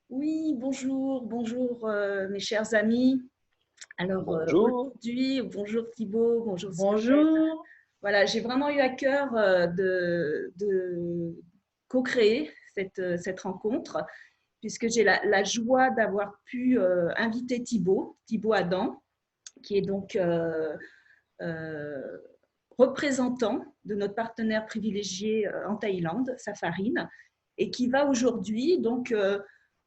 Oui, bonjour, bonjour mes chers amis. Alors Bonjour. aujourd'hui, bonjour Thibaut, bonjour Sigolène. Bonjour. Voilà, j'ai vraiment eu à cœur de co-créer cette rencontre, puisque j'ai la joie d'avoir pu inviter Thibaut Adam, qui est donc euh, représentant de notre partenaire privilégié en Thaïlande, Safarine, et qui va aujourd'hui donc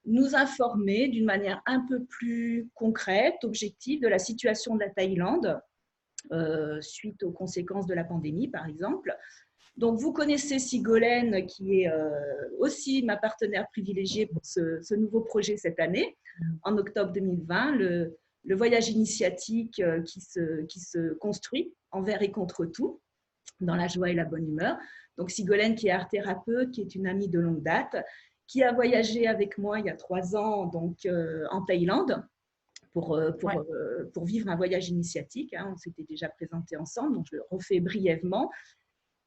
nous informer d'une manière un peu plus concrète, objective, de la situation de la Thaïlande suite aux conséquences de la pandémie, par exemple. Donc, vous connaissez Sigolène, qui est aussi ma partenaire privilégiée pour ce nouveau projet cette année, en octobre 2020, le voyage initiatique qui se construit envers et contre tout, dans la joie et la bonne humeur. Donc, Sigolène, qui est art thérapeute, qui est une amie de longue date, qui a voyagé avec moi il y a 3 ans donc, en Thaïlande Ouais. pour vivre un voyage initiatique. Hein. On s'était déjà présenté ensemble, donc je le refais brièvement.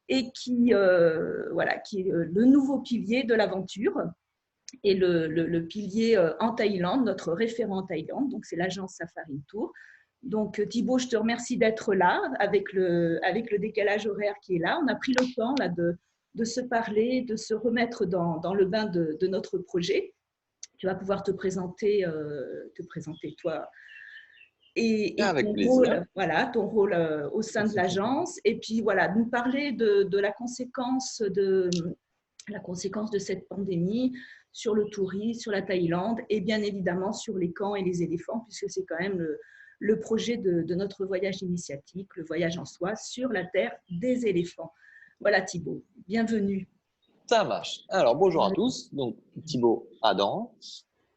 Et qui est le nouveau pilier de l'aventure et le pilier en Thaïlande, notre référent en Thaïlande, donc c'est l'agence Safari Tour. Donc Thibaut, je te remercie d'être là avec le décalage horaire qui est là. On a pris le temps là, de se parler, de se remettre dans le bain de notre projet. Tu vas pouvoir te présenter toi et Avec ton plaisir. rôle, voilà, ton rôle au sein de l'agence. Et puis voilà, nous parler de la conséquence de cette pandémie sur le tourisme, sur la Thaïlande et bien évidemment sur les camps et les éléphants, puisque c'est quand même le projet de notre voyage initiatique, le voyage en soi sur la terre des éléphants. Voilà Thibaut, bienvenue. Ça marche. Alors, bonjour à tous. Donc, Thibaut Adam.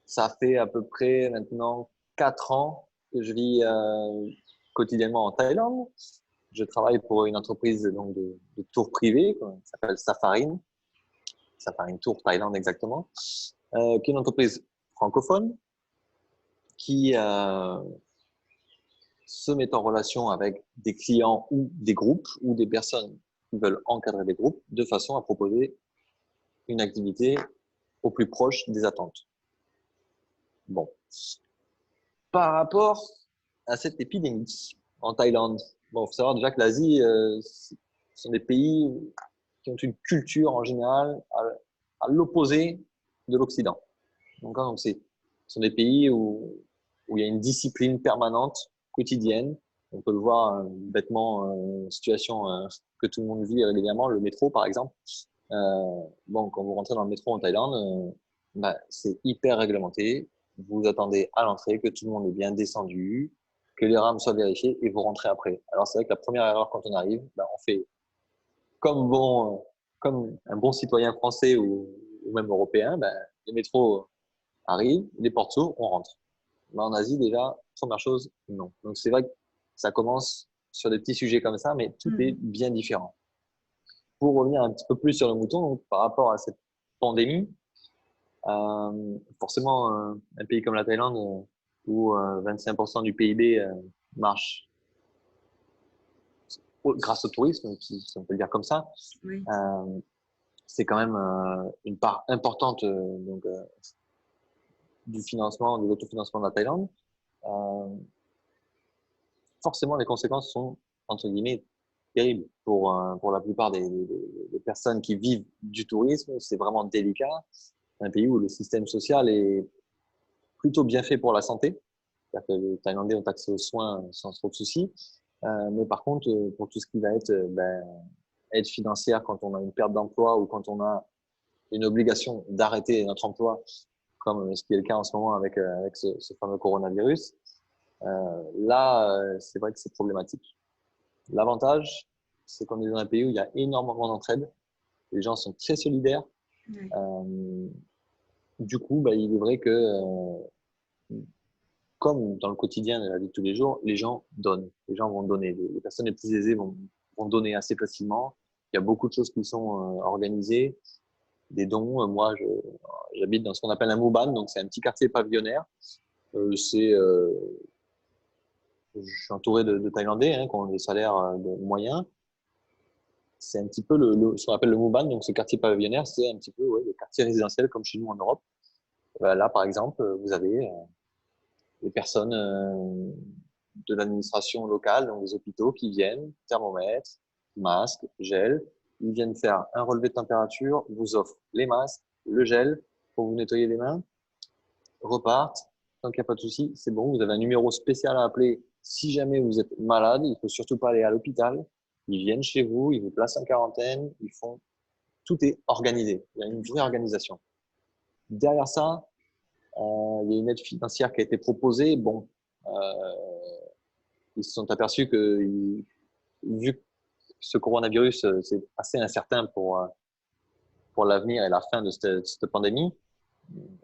Ça fait à peu près maintenant 4 ans que je vis quotidiennement en Thaïlande. Je travaille pour une entreprise donc, de tours privés qui s'appelle Safarine. Safarine Tour Thaïlande exactement. Qui est une entreprise francophone qui se met en relation avec des clients ou des groupes ou des personnes qui veulent encadrer des groupes de façon à proposer une activité au plus proche des attentes. Bon. Par rapport à cette épidémie en Thaïlande, bon, faut savoir déjà que l'Asie, ce sont des pays qui ont une culture en général à l'opposé de l'Occident. Donc, ce sont des pays où il y a une discipline permanente, quotidienne. On peut le voir bêtement, situation que tout le monde vit régulièrement, le métro par exemple. Bon, quand vous rentrez dans le métro en Thaïlande, c'est hyper réglementé. Vous attendez à l'entrée que tout le monde est bien descendu, que les rames soient vérifiées et vous rentrez après. Alors c'est vrai que la première erreur quand on arrive, on fait comme comme un bon citoyen français ou même européen, le métro arrive, les portes s'ouvrent, on rentre. En Asie déjà, première chose, non. Donc c'est vrai que ça commence sur des petits sujets comme ça, mais tout est bien différent. Pour revenir un petit peu plus sur le mouton, donc, par rapport à cette pandémie, forcément, un pays comme la Thaïlande, où 25% du PIB marche grâce au tourisme, si on peut le dire comme ça, Oui. c'est quand même une part importante du financement, de l'autofinancement de la Thaïlande. Euh, Forcément, les conséquences sont, entre guillemets, terribles pour la plupart des personnes qui vivent du tourisme. C'est vraiment délicat. Un pays où le système social est plutôt bien fait pour la santé. C'est-à-dire que les Thaïlandais ont accès aux soins sans trop de soucis. Mais par contre, pour tout ce qui va être aide financière quand on a une perte d'emploi ou quand on a une obligation d'arrêter notre emploi, comme ce qui est le cas en ce moment avec ce fameux coronavirus, c'est vrai que c'est problématique. L'avantage, c'est qu'on est dans un pays où il y a énormément d'entraide. Les gens sont très solidaires. Oui. Du coup, il est vrai que comme dans le quotidien de la vie de tous les jours, les gens donnent. Les gens vont donner. Les personnes les plus aisées vont donner assez facilement. Il y a beaucoup de choses qui sont organisées, des dons. J'habite dans ce qu'on appelle un Muban, donc c'est un petit quartier pavillonnaire. Euh, c'est, euh, je suis entouré de Thaïlandais qui ont des salaires moyens. C'est un petit peu ce qu'on appelle le Muban, donc ce quartier pavillonnaire, c'est un petit peu le quartier résidentiel comme chez nous en Europe. Là, par exemple, vous avez des personnes de l'administration locale, donc des hôpitaux, qui viennent, thermomètre, masque, gel. Ils viennent faire un relevé de température, vous offrent les masques, le gel pour vous nettoyer les mains, repartent. Donc, il n'y a pas de souci, c'est bon. Vous avez un numéro spécial à appeler si jamais vous êtes malade. Il ne faut surtout pas aller à l'hôpital. Ils viennent chez vous, ils vous placent en quarantaine, ils font… Tout est organisé. Il y a une vraie organisation. Derrière ça, il y a une aide financière qui a été proposée. Bon, ils se sont aperçus que, vu que ce coronavirus, c'est assez incertain pour l'avenir et la fin de cette pandémie,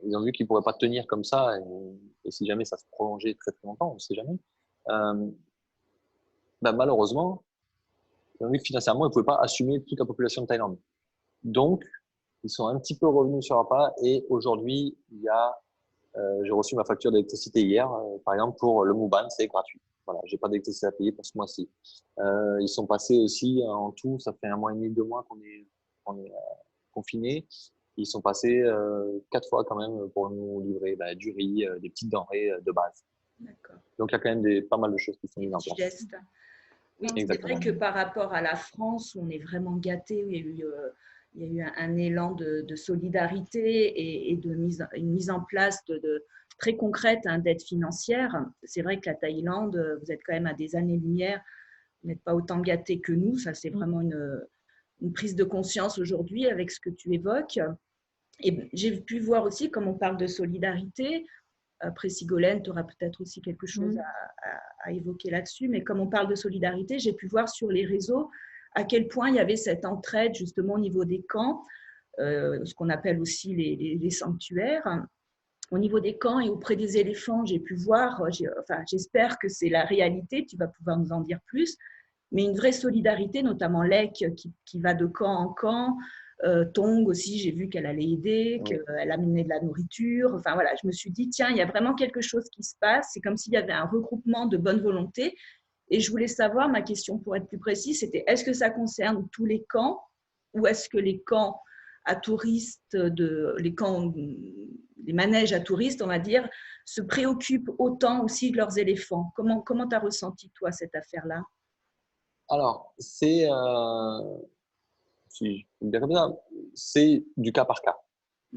ils ont vu qu'ils ne pourraient pas tenir comme ça. Et si jamais ça se prolongeait très très longtemps, on ne sait jamais. Malheureusement, ils ont vu que financièrement, ils ne pouvaient pas assumer toute la population de Thaïlande. Donc, ils sont un petit peu revenus sur un pas. Et aujourd'hui, j'ai reçu ma facture d'électricité hier, par exemple, pour le Mouban, c'est gratuit. Voilà, j'ai pas d'électricité à payer pour ce mois-ci. Ils sont passés aussi en tout, ça fait 1 mois et demi, 2 mois qu'on est confinés. Ils sont passés 4 fois quand même pour nous livrer du riz, des petites denrées de base. Donc il y a quand même pas mal de choses qui sont mises en place. Gestes. Oui, c'est vrai que par rapport à la France, on est vraiment gâtés. Il y a eu un élan de solidarité et une mise en place très concrète d'aide financière. C'est vrai que la Thaïlande, vous êtes quand même à des années-lumière, vous n'êtes pas autant gâtés que nous. Ça, c'est vraiment une prise de conscience aujourd'hui avec ce que tu évoques. Et j'ai pu voir aussi, comme on parle de solidarité, après Sigolène, tu auras peut-être aussi quelque chose à évoquer là-dessus, mais comme on parle de solidarité, j'ai pu voir sur les réseaux à quel point il y avait cette entraide justement au niveau des camps, ce qu'on appelle aussi les sanctuaires. Au niveau des camps et auprès des éléphants, j'ai pu voir, j'espère que c'est la réalité, tu vas pouvoir nous en dire plus, mais une vraie solidarité, notamment Lek qui va de camp en camp. Tong aussi, j'ai vu qu'elle allait aider, qu'elle amenait de la nourriture. Enfin voilà, je me suis dit, tiens, il y a vraiment quelque chose qui se passe. C'est comme s'il y avait un regroupement de bonne volonté. Et je voulais savoir, ma question pour être plus précise, c'était est-ce que ça concerne tous les camps ou est-ce que les camps à touristes, les manèges à touristes, on va dire, se préoccupent autant aussi de leurs éléphants? Comment tu as ressenti, toi, cette affaire-là? Alors, si je peux le dire comme ça, c'est du cas par cas.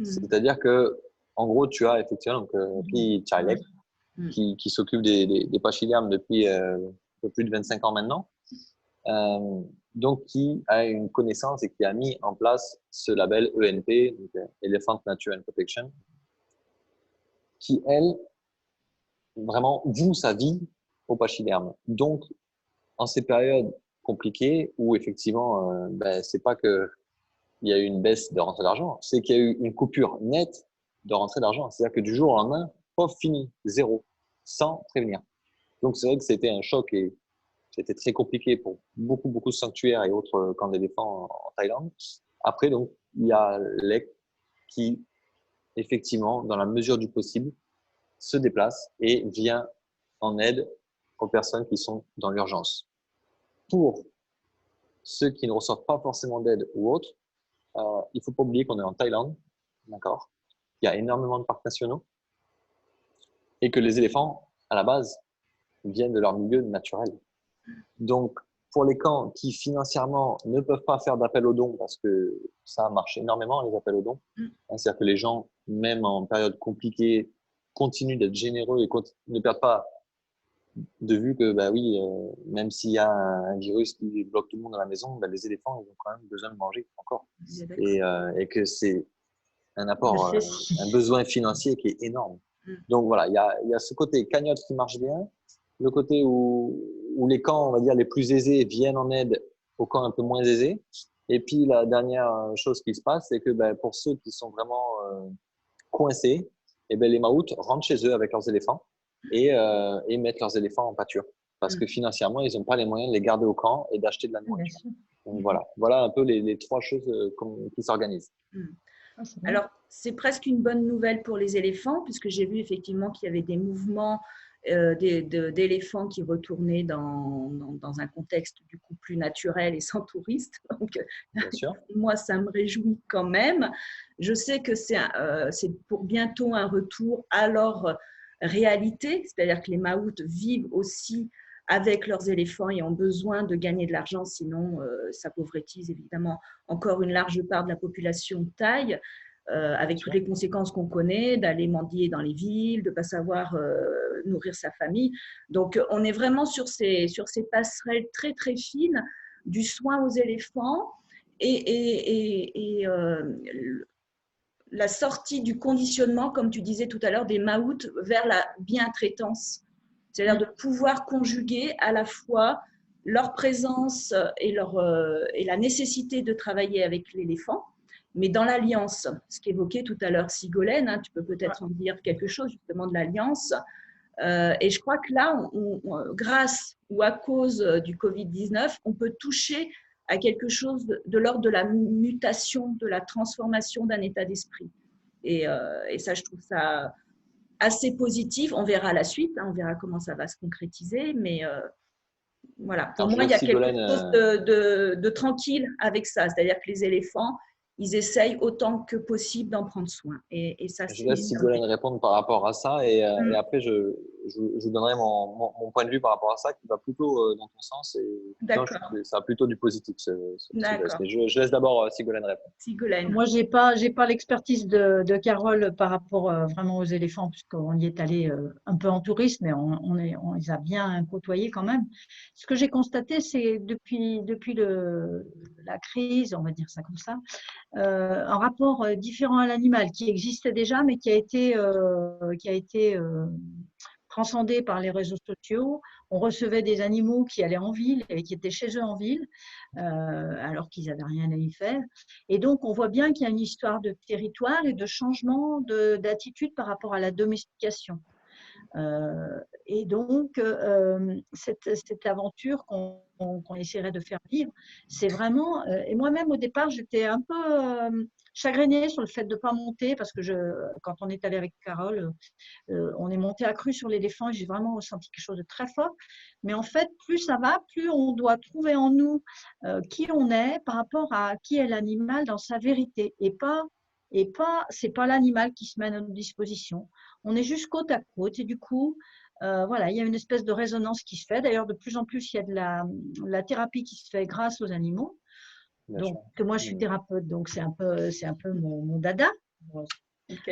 C'est-à-dire que, en gros, tu as effectivement Pi Chailek qui s'occupe des pachydermes depuis un peu plus de 25 ans maintenant, donc qui a une connaissance et qui a mis en place ce label ENP, donc Elephant Nature and Protection, qui, elle, vraiment voue sa vie au pachyderme. Donc, en ces périodes compliquées où effectivement, c'est pas que il y a eu une baisse de rentrée d'argent, c'est qu'il y a eu une coupure nette de rentrée d'argent. C'est-à-dire que du jour au lendemain, pauvre fini, zéro, sans prévenir. Donc c'est vrai que c'était un choc et c'était très compliqué pour beaucoup de sanctuaires et autres camps d'éléphants en Thaïlande. Après, donc, il y a l'EC qui, effectivement, dans la mesure du possible, se déplace et vient en aide aux personnes qui sont dans l'urgence. Pour ceux qui ne reçoivent pas forcément d'aide ou autre, il ne faut pas oublier qu'on est en Thaïlande, d'accord? Il y a énormément de parcs nationaux et que les éléphants, à la base, viennent de leur milieu naturel. Donc, pour les camps qui financièrement ne peuvent pas faire d'appel aux dons, parce que ça marche énormément, les appels aux dons, c'est-à-dire que les gens, même en période compliquée, continuent d'être généreux et ne perdent pas de vue que, même s'il y a un virus qui bloque tout le monde à la maison, les éléphants, ils ont quand même besoin de manger encore. Et que c'est un apport, un besoin financier qui est énorme. Donc voilà, il y a ce côté cagnotte qui marche bien, le côté où les camps, on va dire, les plus aisés viennent en aide aux camps un peu moins aisés. Et puis la dernière chose qui se passe, c'est que pour ceux qui sont vraiment coincés, les maouts rentrent chez eux avec leurs éléphants et mettent leurs éléphants en pâture. Parce que financièrement, ils n'ont pas les moyens de les garder au camp et d'acheter de la nourriture. Donc voilà un peu les 3 choses qui s'organisent. Alors, c'est presque une bonne nouvelle pour les éléphants, puisque j'ai vu effectivement qu'il y avait des mouvements d'éléphants qui retournaient dans un contexte du coup plus naturel et sans touristes. Donc, bien sûr. moi, ça me réjouit quand même. Je sais que c'est pour bientôt un retour à leur réalité, c'est-à-dire que les Maouts vivent aussi avec leurs éléphants et ont besoin de gagner de l'argent, sinon ça pauvrétise évidemment encore une large part de la population de taille. Avec toutes les conséquences qu'on connaît, d'aller mendier dans les villes, de ne pas savoir nourrir sa famille. Donc, on est vraiment sur ces passerelles très, très fines du soin aux éléphants et la sortie du conditionnement, comme tu disais tout à l'heure, des Maouts vers la bientraitance. C'est-à-dire de pouvoir conjuguer à la fois leur présence et la nécessité de travailler avec l'éléphant, mais dans l'alliance, ce qu'évoquait tout à l'heure Sigolène, hein, tu peux peut-être en dire quelque chose justement de l'alliance. Et je crois que là, grâce ou à cause du Covid-19, on peut toucher à quelque chose de l'ordre de la mutation, de la transformation d'un état d'esprit. Et ça, je trouve ça assez positif. On verra la suite, hein, on verra comment ça va se concrétiser, mais voilà. Pour moi, il y a quelque chose de tranquille avec ça, c'est-à-dire que les éléphants, ils essayent autant que possible d'en prendre soin. Et ça, je laisse Sigolène répondre par rapport à ça et après, je vous donnerai mon point de vue par rapport à ça qui va plutôt dans ton sens et ça a plutôt du positif. Mais je laisse d'abord Sigolène répondre. Sigolène. Moi, j'ai pas l'expertise de Carole par rapport vraiment aux éléphants, puisqu'on y est allé un peu en tourisme, mais on les a bien côtoyés quand même. Ce que j'ai constaté, c'est depuis la crise, on va dire ça comme ça, un rapport différent à l'animal qui existait déjà, mais qui a été transcendé par les réseaux sociaux. On recevait des animaux qui allaient en ville et qui étaient chez eux en ville, alors qu'ils n'avaient rien à y faire. Et donc, on voit bien qu'il y a une histoire de territoire et de changement d'attitude par rapport à la domestication. Et donc, cette aventure qu'on essaierait de faire vivre, c'est vraiment… et moi-même, au départ, j'étais un peu chagrinée sur le fait de ne pas monter, parce que quand on est allé avec Carole, on est monté à cru sur l'éléphant et j'ai vraiment ressenti quelque chose de très fort. Mais en fait, plus ça va, plus on doit trouver en nous qui on est par rapport à qui est l'animal dans sa vérité. C'est pas l'animal qui se met à notre disposition. On est juste côte à côte et du coup, voilà, il y a une espèce de résonance qui se fait. D'ailleurs, de plus en plus, il y a de la thérapie qui se fait grâce aux animaux. Donc, moi, je suis thérapeute, donc c'est un peu mon dada.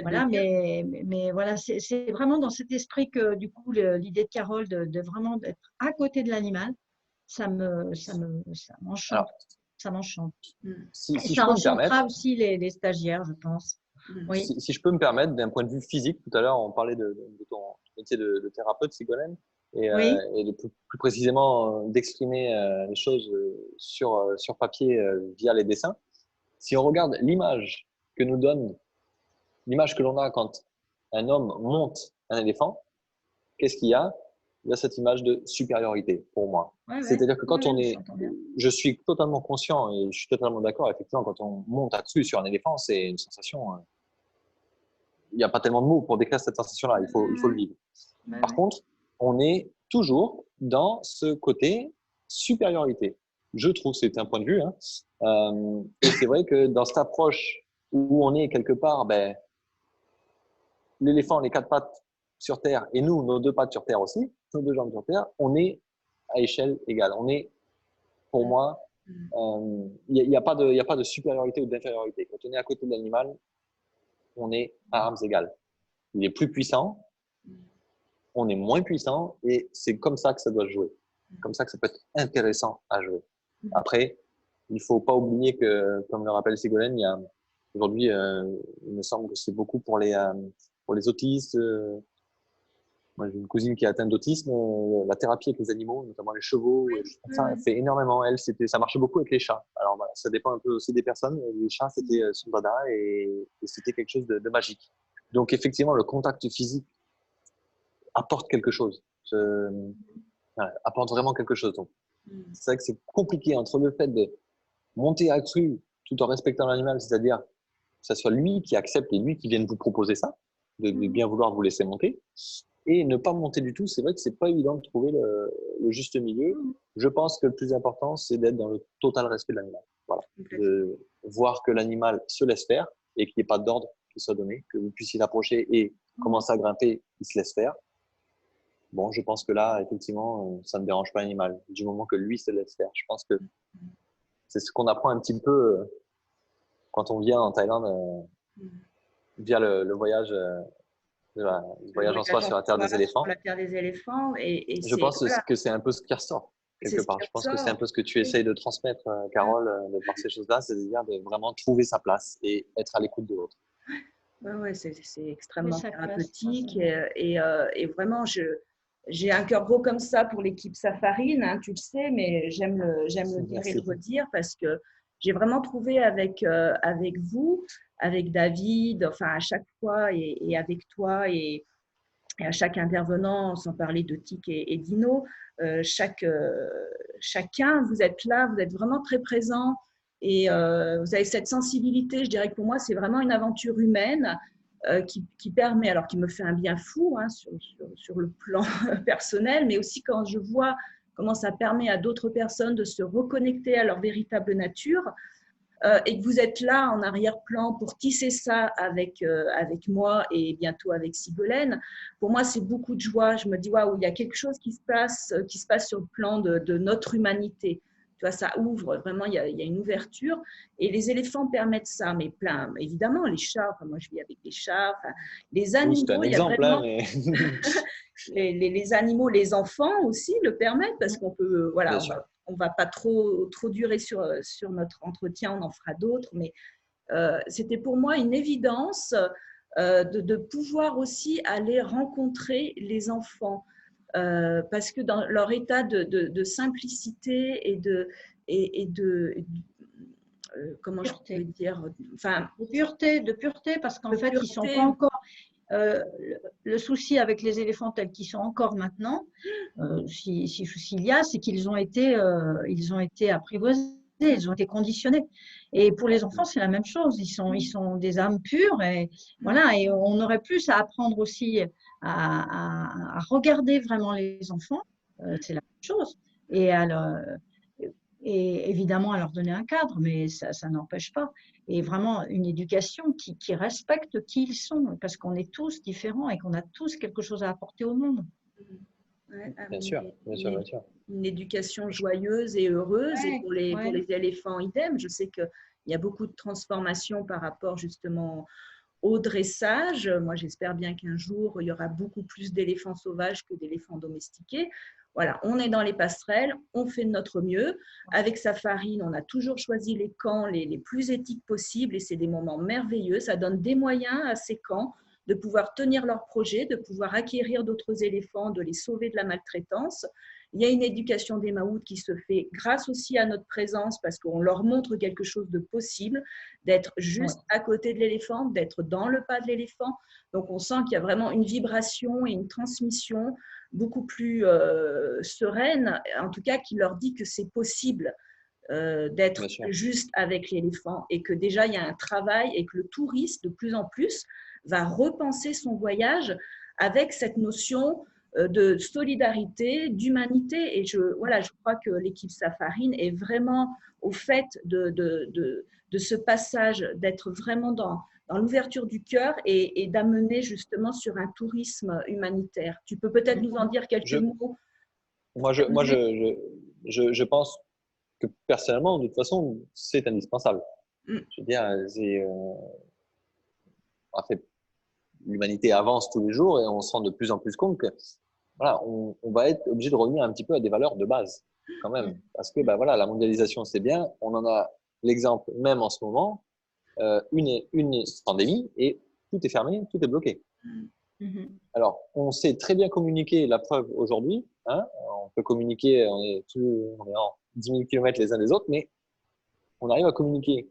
Voilà, mais voilà, c'est vraiment dans cet esprit que du coup l'idée de Carole de vraiment d'être à côté de l'animal, ça m'enchante, ça m'enchante. Si ça enchantera aussi les stagiaires, je pense. Oui. Si je peux me permettre, d'un point de vue physique, tout à l'heure on parlait de ton métier de thérapeute, Sigolène, et plus précisément d'exprimer les choses sur papier via les dessins. Si on regarde l'image que nous donne l'image que l'on a quand un homme monte un éléphant, qu'est-ce qu'il y a? Il y a cette image de supériorité pour moi. C'est-à-dire que quand je suis totalement conscient et je suis totalement d'accord, effectivement, quand on monte à cru sur un éléphant, c'est une sensation. Il n'y a pas tellement de mots pour décrire cette sensation-là. Il faut le vivre. Par contre, on est toujours dans ce côté supériorité. Je trouve, c'est un point de vue. Hein. Et c'est vrai que dans cette approche où on est quelque part, l'éléphant, les 4 pattes sur terre et nous, nos 2 pattes sur terre aussi, nos 2 jambes sur terre, on est à échelle égale. On est, pour moi, il n'y a pas de supériorité ou d'infériorité. Quand on est à côté de l'animal, on est à armes égales. Il est plus puissant, on est moins puissant et c'est comme ça que ça doit jouer. Comme ça que ça peut être intéressant à jouer. Après, il ne faut pas oublier que, comme le rappelle Sigolène, il y a aujourd'hui, il me semble que c'est beaucoup pour les autistes. Moi, j'ai une cousine qui est atteinte d'autisme. La thérapie avec les animaux, notamment les chevaux, ça fait énormément. Elle, ça marchait beaucoup avec les chats. Alors, voilà, ça dépend un peu aussi des personnes. Les chats, c'était son dada et c'était quelque chose de magique. Donc, effectivement, le contact physique apporte quelque chose. Apporte vraiment quelque chose. Donc, c'est vrai que c'est compliqué entre le fait de monter à cru tout en respectant l'animal, c'est-à-dire que ce soit lui qui accepte et lui qui vienne vous proposer ça, de bien vouloir vous laisser monter, et ne pas monter du tout. C'est vrai que c'est pas évident de trouver le juste milieu. Je pense que le plus important, c'est d'être dans le total respect de l'animal. Voilà. De voir que l'animal se laisse faire et qu'il n'y ait pas d'ordre qui soit donné, que vous puissiez l'approcher et commencer à grimper, il se laisse faire. Bon, je pense que là, effectivement, ça ne dérange pas l'animal, du moment que lui se laisse faire. Je pense que c'est ce qu'on apprend un petit peu quand on vient en Thaïlande via le voyage, le voyage en soi sur la terre des éléphants. Sur la terre des éléphants. Et je pense que c'est un peu ce qui ressort, quelque part. Je pense que c'est un peu ce que tu essayes de transmettre, Carole, de par ces choses-là, c'est-à-dire de vraiment trouver sa place et être à l'écoute de l'autre. Ouais, c'est extrêmement thérapeutique et vraiment, j'ai un cœur gros comme ça pour l'équipe Safarine, hein, tu le sais, mais j'aime le dire et le redire parce que j'ai vraiment trouvé avec vous, avec David, enfin à chaque fois et avec toi et à chaque intervenant, sans parler de Tic et Dino, chacun, vous êtes là, vous êtes vraiment très présent et vous avez cette sensibilité. Je dirais que pour moi, c'est vraiment une aventure humaine qui permet, alors qui me fait un bien fou hein, sur le plan personnel, mais aussi quand je vois comment ça permet à d'autres personnes de se reconnecter à leur véritable nature. Et que vous êtes là en arrière-plan pour tisser ça avec moi et bientôt avec Sigolène, pour moi, c'est beaucoup de joie. Je me dis, waouh, il y a quelque chose qui se passe sur le plan de notre humanité. Tu vois, ça ouvre, vraiment, il y a une ouverture. Et les éléphants permettent ça, mais plein. Évidemment, les chats, enfin, moi, je vis avec les chats. Enfin, les animaux, c'est un exemple, vraiment… mais… les animaux, les enfants aussi le permettent parce qu'on peut, voilà, on va pas trop durer sur notre entretien, on en fera d'autres, mais c'était pour moi une évidence de pouvoir aussi aller rencontrer les enfants parce que dans leur état de simplicité et de comment je peux dire, enfin de pureté, parce qu'en fait, ils sont pas encore. Le souci avec les éléphants tels qu'ils sont encore maintenant, s'il y a, c'est qu'ils ont été apprivoisés, ils ont été conditionnés. Et pour les enfants, c'est la même chose. Ils sont des âmes pures et voilà. Et on aurait plus à apprendre aussi à regarder vraiment les enfants. C'est la même chose. Et évidemment à leur donner un cadre, mais ça n'empêche pas. Et vraiment une éducation qui respecte qui ils sont, parce qu'on est tous différents et qu'on a tous quelque chose à apporter au monde. Ouais, bien sûr. Une éducation joyeuse et heureuse. Et pour les éléphants, idem. Je sais qu'il y a beaucoup de transformations par rapport justement au dressage. Moi, j'espère bien qu'un jour, il y aura beaucoup plus d'éléphants sauvages que d'éléphants domestiqués. Voilà, on est dans les passerelles, on fait de notre mieux. Avec Safarine, on a toujours choisi les camps les plus éthiques possibles et c'est des moments merveilleux. Ça donne des moyens à ces camps de pouvoir tenir leurs projets, de pouvoir acquérir d'autres éléphants, de les sauver de la maltraitance. Il y a une éducation des Maouts qui se fait grâce aussi à notre présence parce qu'on leur montre quelque chose de possible, d'être juste à côté de l'éléphant, d'être dans le pas de l'éléphant. Donc, on sent qu'il y a vraiment une vibration et une transmission beaucoup plus sereine, en tout cas qui leur dit que c'est possible d'être juste avec l'éléphant et que déjà il y a un travail et que le touriste de plus en plus va repenser son voyage avec cette notion de solidarité, d'humanité. Et je crois que l'équipe Safarine est vraiment au fait de ce passage, d'être vraiment dans l'ouverture du cœur et d'amener justement sur un tourisme humanitaire. Tu peux peut-être nous en dire quelques mots? Je pense que personnellement, de toute façon, c'est indispensable. Je veux dire, en fait, l'humanité avance tous les jours et on se rend de plus en plus compte que voilà, on va être obligé de revenir un petit peu à des valeurs de base quand même. Parce que voilà, la mondialisation, c'est bien. On en a l'exemple même en ce moment. Une pandémie et tout est fermé, tout est bloqué. Alors, on sait très bien communiquer, la preuve aujourd'hui. Hein, on peut communiquer, on est en 10 000 km les uns des autres, mais on arrive à communiquer.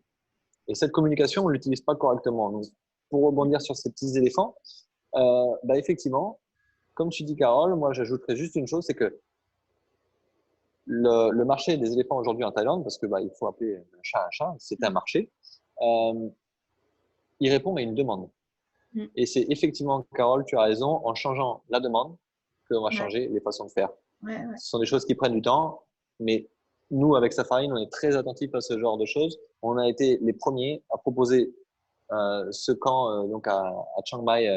Et cette communication, on ne l'utilise pas correctement. Donc, pour rebondir sur ces petits éléphants, effectivement, comme tu dis, Carole, moi, j'ajouterais juste une chose, c'est que le marché des éléphants aujourd'hui en Thaïlande, parce que il faut appeler un chat, c'est un marché, il répond à une demande. Et c'est effectivement, Carole, tu as raison, en changeant la demande qu'on va Ouais. changer les façons de faire. Ouais, ouais. Ce sont des choses qui prennent du temps, mais nous, avec Safarine, on est très attentifs à ce genre de choses. On a été les premiers à proposer ce camp donc à Chiang Mai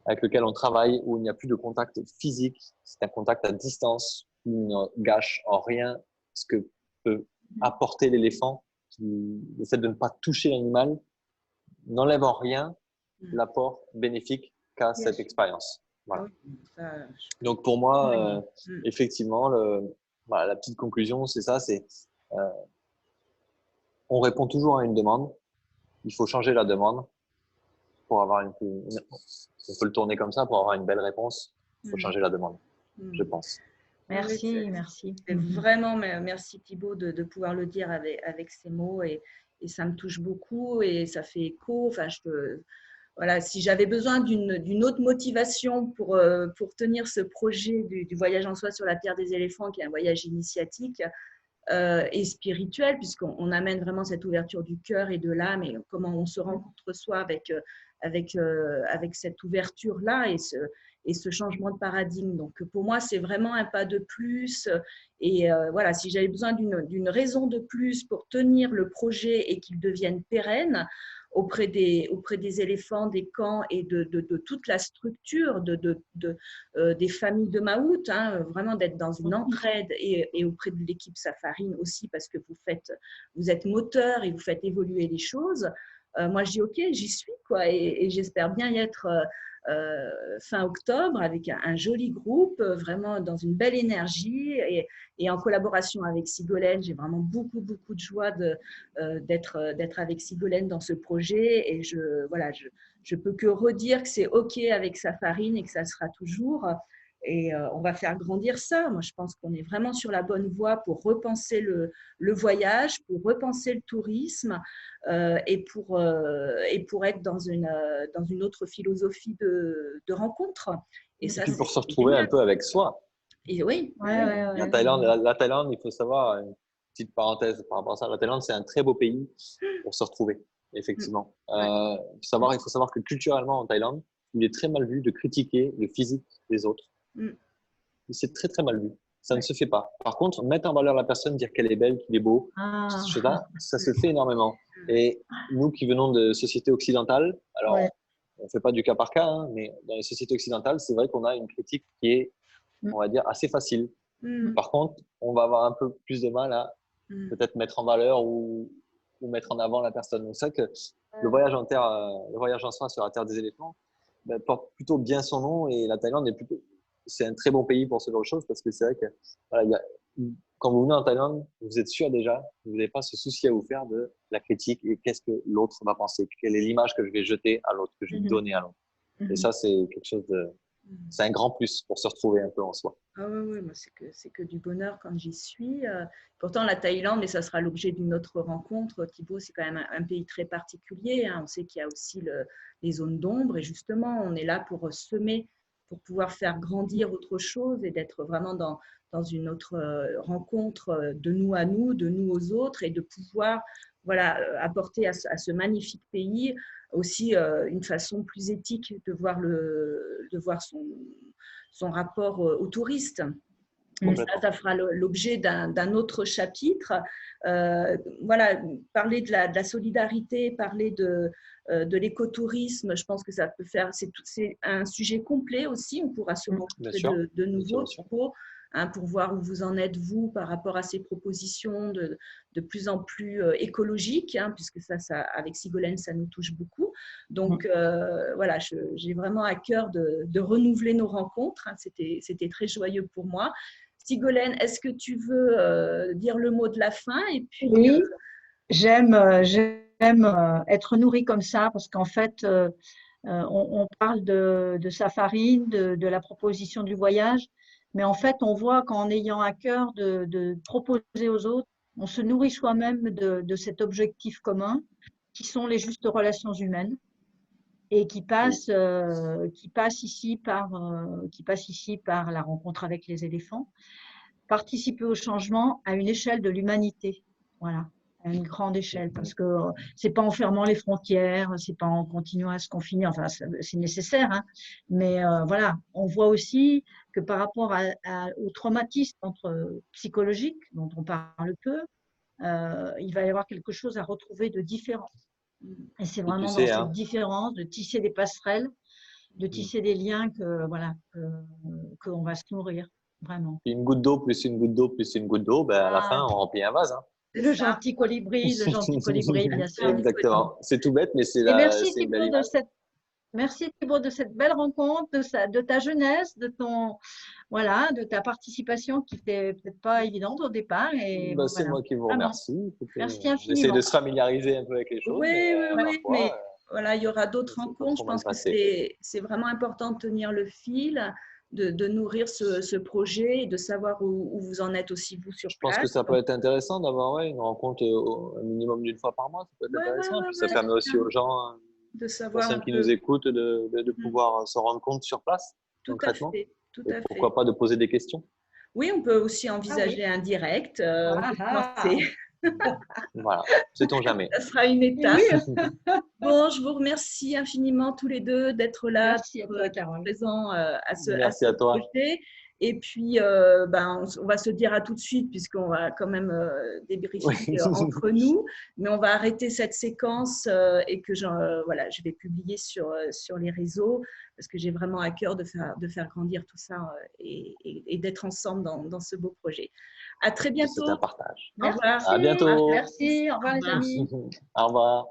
avec lequel on travaille, où il n'y a plus de contact physique, c'est un contact à distance, qui ne gâche en rien ce que peut apporter l'éléphant. Le fait de ne pas toucher l'animal n'enlève en rien l'apport bénéfique qu'a cette expérience. Voilà. Donc pour moi, effectivement, voilà, la petite conclusion, c'est ça, c'est on répond toujours à une demande, il faut changer la demande pour avoir on peut le tourner comme ça, pour avoir une belle réponse, il faut changer la demande, je pense. Merci, merci. Vraiment, merci Thibaut de pouvoir le dire avec ces mots et ça me touche beaucoup et ça fait écho. Enfin, voilà, si j'avais besoin d'une autre motivation pour tenir ce projet du voyage en soi sur la Terre des éléphants, qui est un voyage initiatique et spirituel, puisqu'on amène vraiment cette ouverture du cœur et de l'âme et comment on se rencontre soi avec cette ouverture-là et ce changement de paradigme. Donc, pour moi, c'est vraiment un pas de plus. Et voilà, si j'avais besoin d'une raison de plus pour tenir le projet et qu'il devienne pérenne auprès des éléphants, des camps et de toute la structure des familles de Maout, hein, vraiment d'être dans une entraide et auprès de l'équipe Safarine aussi, parce que vous êtes moteur et vous faites évoluer les choses. Moi, je dis OK, j'y suis, quoi, et j'espère bien y être fin octobre avec un joli groupe, vraiment dans une belle énergie et en collaboration avec Sigolène. J'ai vraiment beaucoup de joie d'être avec Sigolène dans ce projet et je peux que redire que c'est OK avec Safarine et que ça sera toujours. Et on va faire grandir ça. Moi, je pense qu'on est vraiment sur la bonne voie pour repenser le voyage, pour repenser le tourisme et pour être dans une autre philosophie de rencontre. Et ça, puis pour se retrouver un peu avec soi. Et oui. La Thaïlande, il faut savoir, une petite parenthèse par rapport à ça, la Thaïlande, c'est un très beau pays pour se retrouver, effectivement. Il faut savoir que culturellement, en Thaïlande, il est très mal vu de critiquer le physique des autres. C'est très mal vu. Ça ne se fait pas. Par contre, mettre en valeur la personne, dire qu'elle est belle, qu'il est beau, ça se fait énormément. Et nous qui venons de sociétés occidentales, alors on ne fait pas du cas par cas, hein, mais dans les sociétés occidentales, c'est vrai qu'on a une critique qui est, on va dire, assez facile. Par contre, on va avoir un peu plus de mal à peut-être mettre en valeur ou mettre en avant la personne. Donc c'est vrai que le voyage en soi sur la Terre des éléphants porte plutôt bien son nom et la Thaïlande c'est un très bon pays pour ce genre de choses parce que c'est vrai que voilà, quand vous venez en Thaïlande, vous êtes sûr déjà, vous n'avez pas ce souci à vous faire de la critique et qu'est-ce que l'autre va penser, quelle est l'image que je vais jeter à l'autre, que je vais donner à l'autre. Et ça, c'est quelque chose c'est un grand plus pour se retrouver un peu en soi. Ah oui, moi c'est que du bonheur quand j'y suis. Pourtant, la Thaïlande, mais ça sera l'objet d'une autre rencontre. Thibaut, c'est quand même un pays très particulier. Hein. On sait qu'il y a aussi les zones d'ombre et justement, on est là pour semer, pour pouvoir faire grandir autre chose et d'être vraiment dans une autre rencontre de nous à nous, de nous aux autres et de pouvoir apporter à ce magnifique pays aussi une façon plus éthique de voir son rapport aux touristes. Ça fera l'objet d'un autre chapitre. Parler de la solidarité, parler de l'écotourisme, je pense que ça peut faire, c'est un sujet complet aussi. On pourra se rencontrer de nouveau, pour voir où vous en êtes, vous, par rapport à ces propositions de plus en plus écologiques, puisque ça, avec Sigolène, ça nous touche beaucoup. Donc, j'ai vraiment à cœur de renouveler nos rencontres. C'était très joyeux pour moi. Sigolène, est-ce que tu veux dire le mot de la fin et puis, Oui, j'aime être nourrie comme ça parce qu'en fait, on parle de Safarine, de la proposition du voyage, mais en fait, on voit qu'en ayant à cœur de proposer aux autres, on se nourrit soi-même de cet objectif commun qui sont les justes relations humaines et qui passe ici par la rencontre avec les éléphants, participer au changement à une échelle de l'humanité. Voilà. à une grande échelle, parce que c'est pas en fermant les frontières, c'est pas en continuant à se confiner, enfin c'est nécessaire, hein, mais voilà, on voit aussi que par rapport au traumatisme psychologique dont on parle peu, il va y avoir quelque chose à retrouver de différent. Et c'est Et tu vraiment dans sais, cette hein, différence de tisser des passerelles, de tisser des liens que voilà qu'on va se nourrir vraiment. une goutte d'eau plus une goutte d'eau plus une goutte d'eau, ben, à la fin, Ah, on remplit un vase. Hein. C'est le ça. gentil colibri, bien sûr. Exactement. C'est tout bête, mais Et merci c'est une belle Thibaut image. De cette belle rencontre, de ta jeunesse, voilà, de ta participation qui n'était peut-être pas évidente au départ. Et Ben, c'est voilà, moi qui vous vraiment, remercie. Écoutez, merci on essaie de infiniment. se familiariser un peu avec les choses, mais Oui, oui, ma oui, foi, mais voilà, il y aura d'autres ça s'est pas rencontres. trop Je mal pense que passé. c'est vraiment important de tenir le fil, de nourrir ce projet et de savoir où vous en êtes aussi, vous, sur Je pense que place. ça peut Donc, être intéressant d'avoir une rencontre un minimum d'une fois par mois. Ça peut être ouais, ouais, intéressant. ouais, Puis ça ouais, permet c'est aussi bien aux gens, de aux savoir personnes un qui nous peu. écoutent, de pouvoir se rendre compte sur place, Tout à concrètement. fait, tout Et à fait. pourquoi pas de poser des questions. Oui, on peut aussi Ah oui. envisager un direct. On Ah, peut ah. commencer. Voilà, sait-on jamais. Ça sera une étape. Oui, Bon, je vous remercie infiniment tous les deux d'être là, merci à toi, Carole. présents à Merci ce à toi. projet. Et puis, on va se dire à tout de suite, puisqu'on va quand même Oui. débriefer entre nous. Mais on va arrêter cette séquence et que voilà, je vais publier sur les réseaux, parce que j'ai vraiment à cœur de faire grandir tout ça et d'être ensemble dans ce beau projet. À très C'est un bientôt. partage. Au revoir. À Merci, bientôt. merci. Au Au revoir les revoir. amis. Au revoir.